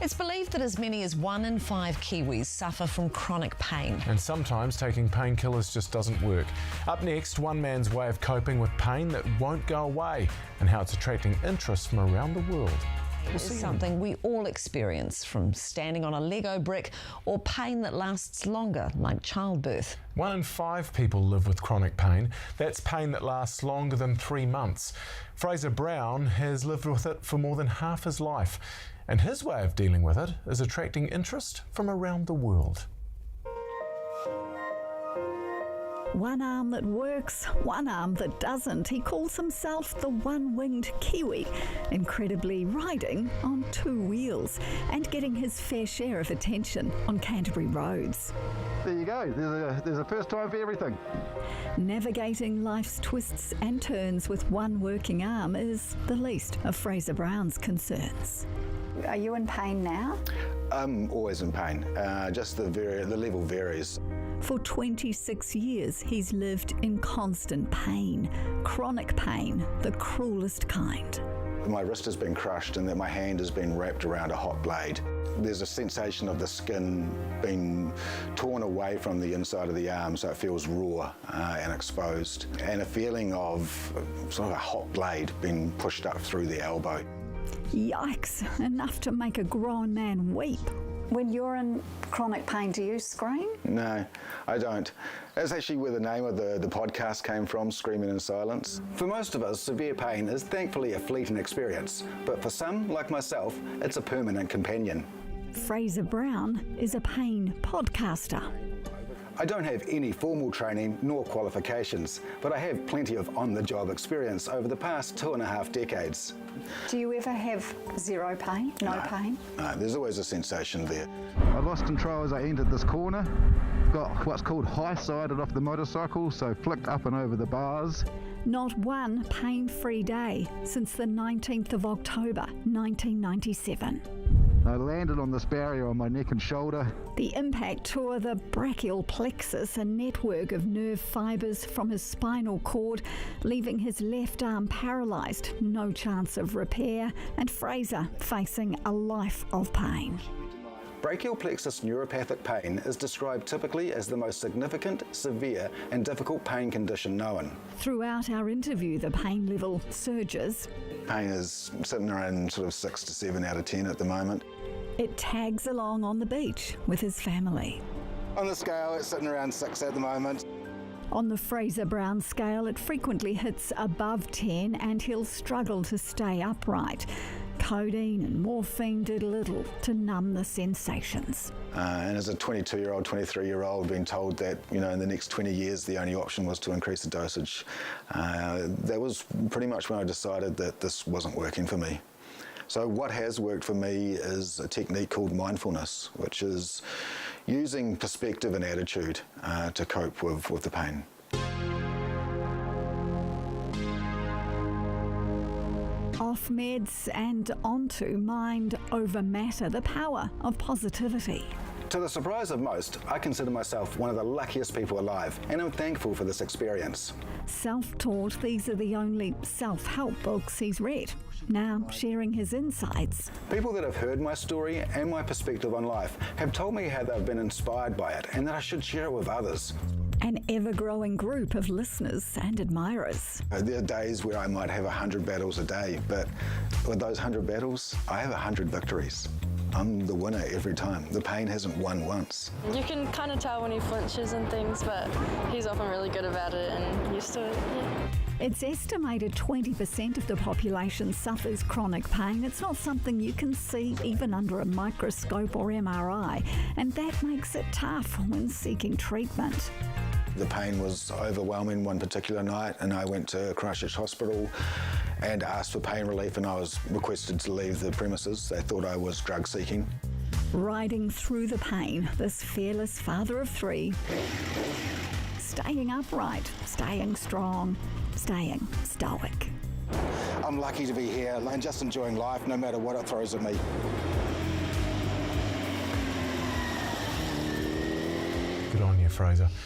It's believed that as many as 1 in 5 Kiwis suffer from chronic pain. And sometimes taking painkillers just doesn't work. Up next, one man's way of coping with pain that won't go away and how it's attracting interest from around the world. It's something we all experience, from standing on a Lego brick or pain that lasts longer, like childbirth. 1 in 5 people live with chronic pain. That's pain that lasts longer than 3 months. Fraser Brown has lived with it for more than half his life, and his way of dealing with it is attracting interest from around the world. One arm that works, one arm that doesn't. He calls himself the one-winged Kiwi, incredibly riding on 2 wheels and getting his fair share of attention on Canterbury roads. There you go, there's a first time for everything. Navigating life's twists and turns with one working arm is the least of Fraser Brown's concerns. Are you in pain now? I'm always in pain, just the level varies. For 26 years, he's lived in constant pain, chronic pain, the cruelest kind. My wrist has been crushed and that my hand has been wrapped around a hot blade. There's a sensation of the skin being torn away from the inside of the arm, so it feels raw and exposed, and a feeling of sort of a hot blade being pushed up through the elbow. Yikes, enough to make a grown man weep. When you're in chronic pain, do you scream? No, I don't. That's actually where the name of the podcast came from, Screaming in Silence. For most of us, severe pain is thankfully a fleeting experience, but for some, like myself, it's a permanent companion. Fraser Brown is a pain podcaster. I don't have any formal training nor qualifications, but I have plenty of on-the-job experience over the past 2.5 decades. Do you ever have zero pain? No pain? No, there's always a sensation there. I lost control as I entered this corner. Got what's called high-sided off the motorcycle, so flicked up and over the bars. Not one pain-free day since the 19th of October, 1997. I landed on this barrier on my neck and shoulder. The impact tore the brachial plexus, a network of nerve fibres from his spinal cord, leaving his left arm paralysed, no chance of repair, and Fraser facing a life of pain. Brachial plexus neuropathic pain is described typically as the most significant, severe and difficult pain condition known. Throughout our interview, the pain level surges. Pain is sitting around sort of 6 to 7 out of 10 at the moment. It tags along on the beach with his family. On the scale, it's sitting around 6 at the moment. On the Fraser Brown scale, it frequently hits above 10 and he'll struggle to stay upright. Codeine and morphine did little to numb the sensations. And as a 22-year-old, 23-year-old, being told that, in the next 20 years, the only option was to increase the dosage, that was pretty much when I decided that this wasn't working for me. So what has worked for me is a technique called mindfulness, which is using perspective and attitude to cope with the pain. Off meds and onto mind over matter, the power of positivity. To the surprise of most, I consider myself one of the luckiest people alive, and I'm thankful for this experience. Self-taught, these are the only self-help books he's read. Now sharing his insights. People that have heard my story and my perspective on life have told me how they've been inspired by it and that I should share it with others. An ever-growing group of listeners and admirers. There are days where I might have 100 battles a day, but with those 100 battles, I have 100 victories. I'm the winner every time. The pain hasn't won once. You can kind of tell when he flinches and things, but he's often really good about it and used to it. Yeah. It's estimated 20% of the population suffers chronic pain. It's not something you can see even under a microscope or MRI, and that makes it tough when seeking treatment. The pain was overwhelming one particular night, and I went to Christchurch Hospital and asked for pain relief, and I was requested to leave the premises. They thought I was drug seeking. Riding through the pain, this fearless father of 3, staying upright, staying strong, staying stoic. I'm lucky to be here and just enjoying life no matter what it throws at me. Good on you, Fraser.